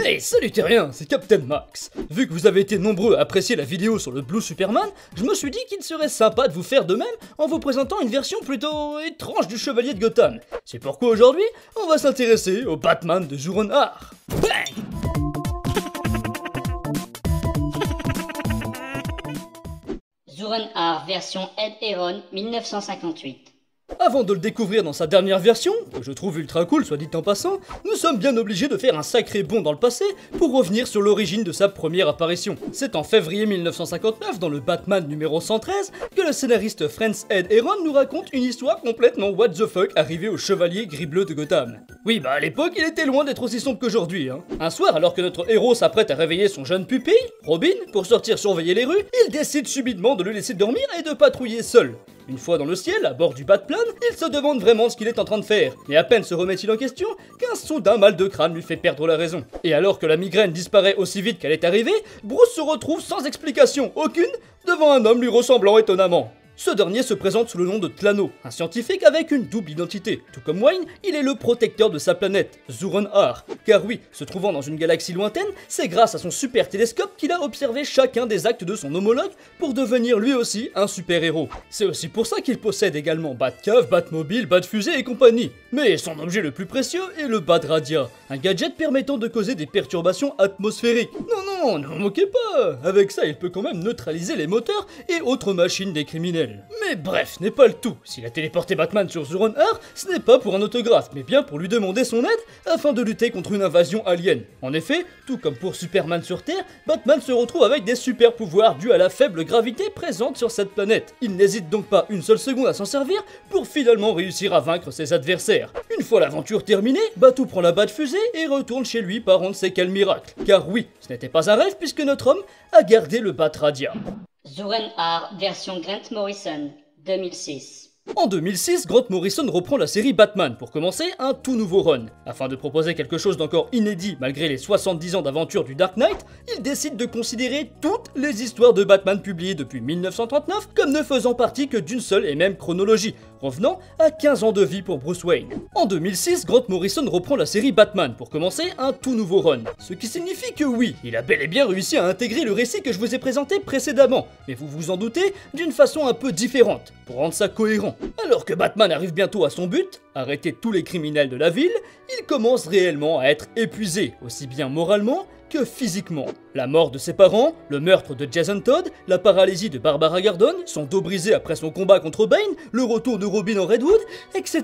Hey, salut terriens, c'est Captain Max. Vu que vous avez été nombreux à apprécier la vidéo sur le Blue Superman, je me suis dit qu'il serait sympa de vous faire de même en vous présentant une version plutôt étrange du Chevalier de Gotham. C'est pourquoi aujourd'hui, on va s'intéresser au Batman de Zuron Har. Bang! Zuron Har version Ed Herron 1958. Avant de le découvrir dans sa dernière version, que je trouve ultra cool soit dit en passant, nous sommes bien obligés de faire un sacré bond dans le passé pour revenir sur l'origine de sa première apparition. C'est en février 1959, dans le Batman numéro 113, que le scénariste Franz Ed Herron nous raconte une histoire complètement what the fuck arrivée au Chevalier Gris-Bleu de Gotham. Oui, bah à l'époque, il était loin d'être aussi sombre qu'aujourd'hui, hein. Un soir, alors que notre héros s'apprête à réveiller son jeune pupille, Robin, pour sortir surveiller les rues, il décide subitement de le laisser dormir et de patrouiller seul. Une fois dans le ciel, à bord du Batplane, il se demande vraiment ce qu'il est en train de faire, et à peine se remet-il en question qu'un soudain mal de crâne lui fait perdre la raison. Et alors que la migraine disparaît aussi vite qu'elle est arrivée, Bruce se retrouve sans explication aucune devant un homme lui ressemblant étonnamment. Ce dernier se présente sous le nom de Tlano, un scientifique avec une double identité. Tout comme Wayne, il est le protecteur de sa planète, Zuron Har. Car oui, se trouvant dans une galaxie lointaine, c'est grâce à son super télescope qu'il a observé chacun des actes de son homologue pour devenir lui aussi un super-héros. C'est aussi pour ça qu'il possède également Batcave, Batmobile, Batfusée et compagnie. Mais son objet le plus précieux est le Batradia, un gadget permettant de causer des perturbations atmosphériques. Non, ne vous moquez pas, avec ça il peut quand même neutraliser les moteurs et autres machines des criminels. Mais bref, n'est pas le tout. S'il a téléporté Batman sur Zuron Har, ce n'est pas pour un autographe, mais bien pour lui demander son aide afin de lutter contre une invasion alien. En effet, tout comme pour Superman sur Terre, Batman se retrouve avec des super pouvoirs dus à la faible gravité présente sur cette planète. Il n'hésite donc pas une seule seconde à s'en servir pour finalement réussir à vaincre ses adversaires. Une fois l'aventure terminée, Batou prend la Batfusée et retourne chez lui par on ne sait quel miracle. Car oui, ce n'était pas un rêve puisque notre homme a gardé le Batradia. Zuron Har version Grant Morrison 2006. En 2006, Grant Morrison reprend la série Batman pour commencer un tout nouveau run. Afin de proposer quelque chose d'encore inédit malgré les 70 ans d'aventure du Dark Knight, il décide de considérer toutes les histoires de Batman publiées depuis 1939 comme ne faisant partie que d'une seule et même chronologie, revenant à 15 ans de vie pour Bruce Wayne. En 2006, Grant Morrison reprend la série Batman pour commencer un tout nouveau run. Ce qui signifie que oui, il a bel et bien réussi à intégrer le récit que je vous ai présenté précédemment, mais vous vous en doutez, d'une façon un peu différente, pour rendre ça cohérent. Alors que Batman arrive bientôt à son but, arrêter tous les criminels de la ville, il commence réellement à être épuisé, aussi bien moralement que physiquement. La mort de ses parents, le meurtre de Jason Todd, la paralysie de Barbara Gordon, son dos brisé après son combat contre Bane, le retour de Robin en Redwood, etc.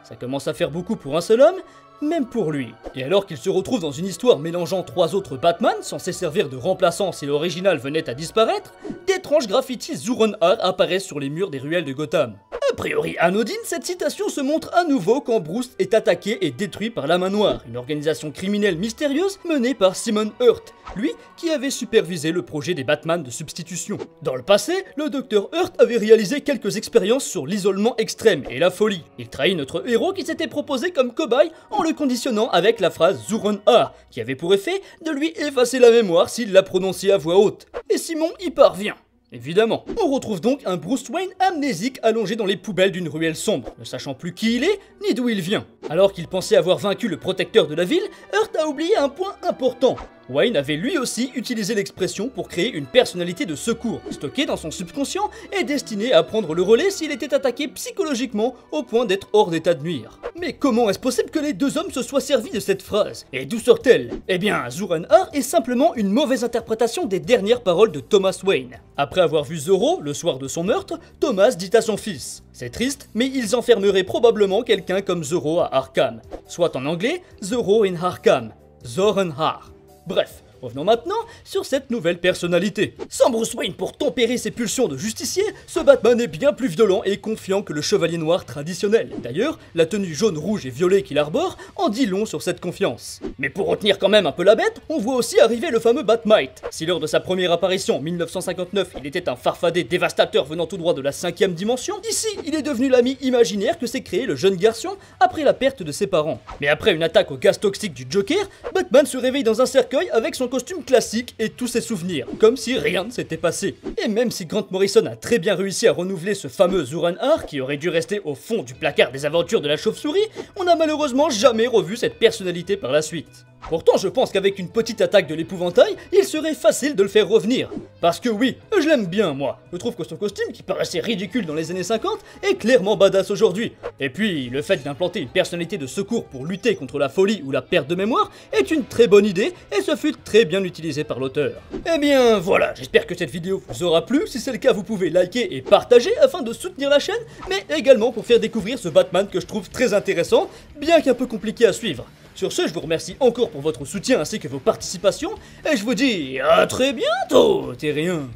Ça commence à faire beaucoup pour un seul homme, même pour lui. Et alors qu'il se retrouve dans une histoire mélangeant trois autres Batman, censés servir de remplaçants si l'original venait à disparaître, d'étranges graffitis Zuron Har apparaissent sur les murs des ruelles de Gotham. A priori anodine, cette citation se montre à nouveau quand Bruce est attaqué et détruit par la Main Noire, une organisation criminelle mystérieuse menée par Simon Hurt, lui qui avait supervisé le projet des Batman de substitution. Dans le passé, le Dr Hurt avait réalisé quelques expériences sur l'isolement extrême et la folie. Il trahit notre héros qui s'était proposé comme cobaye en le conditionnant avec la phrase Zuron Har, qui avait pour effet de lui effacer la mémoire s'il la prononçait à voix haute. Et Simon y parvient. Évidemment. On retrouve donc un Bruce Wayne amnésique allongé dans les poubelles d'une ruelle sombre, ne sachant plus qui il est, ni d'où il vient. Alors qu'il pensait avoir vaincu le protecteur de la ville, Hurt a oublié un point important. Wayne avait lui aussi utilisé l'expression pour créer une personnalité de secours, stockée dans son subconscient et destinée à prendre le relais s'il était attaqué psychologiquement au point d'être hors d'état de nuire. Mais comment est-ce possible que les deux hommes se soient servis de cette phrase? Et d'où sort-elle? Eh bien, Zuron Har est simplement une mauvaise interprétation des dernières paroles de Thomas Wayne. Après avoir vu Zorro, le soir de son meurtre, Thomas dit à son fils: c'est triste, mais ils enfermeraient probablement quelqu'un comme Zorro à Arkham. Soit en anglais, Zorro in Arkham, Zuron Har. Bref, revenons maintenant sur cette nouvelle personnalité. Sans Bruce Wayne pour tempérer ses pulsions de justicier, ce Batman est bien plus violent et confiant que le Chevalier Noir traditionnel. D'ailleurs, la tenue jaune, rouge et violet qu'il arbore en dit long sur cette confiance. Mais pour retenir quand même un peu la bête, on voit aussi arriver le fameux Batmite. Si lors de sa première apparition en 1959, il était un farfadet dévastateur venant tout droit de la 5e dimension, ici, il est devenu l'ami imaginaire que s'est créé le jeune garçon après la perte de ses parents. Mais après une attaque au gaz toxique du Joker, Batman se réveille dans un cercueil avec son costume classique et tous ses souvenirs, comme si rien ne s'était passé. Et même si Grant Morrison a très bien réussi à renouveler ce fameux Zuron Har, qui aurait dû rester au fond du placard des aventures de la chauve-souris, on n'a malheureusement jamais revu cette personnalité par la suite. Pourtant, je pense qu'avec une petite attaque de l'épouvantail, il serait facile de le faire revenir. Parce que oui, je l'aime bien moi. Je trouve que son costume, qui paraissait ridicule dans les années 50, est clairement badass aujourd'hui. Et puis, le fait d'implanter une personnalité de secours pour lutter contre la folie ou la perte de mémoire est une très bonne idée et ce fut très bien utilisé par l'auteur. Eh bien voilà, j'espère que cette vidéo vous aura plu. Si c'est le cas, vous pouvez liker et partager afin de soutenir la chaîne, mais également pour faire découvrir ce Batman que je trouve très intéressant, bien qu'un peu compliqué à suivre. Sur ce, je vous remercie encore pour votre soutien ainsi que vos participations, et je vous dis à très bientôt, Terrien.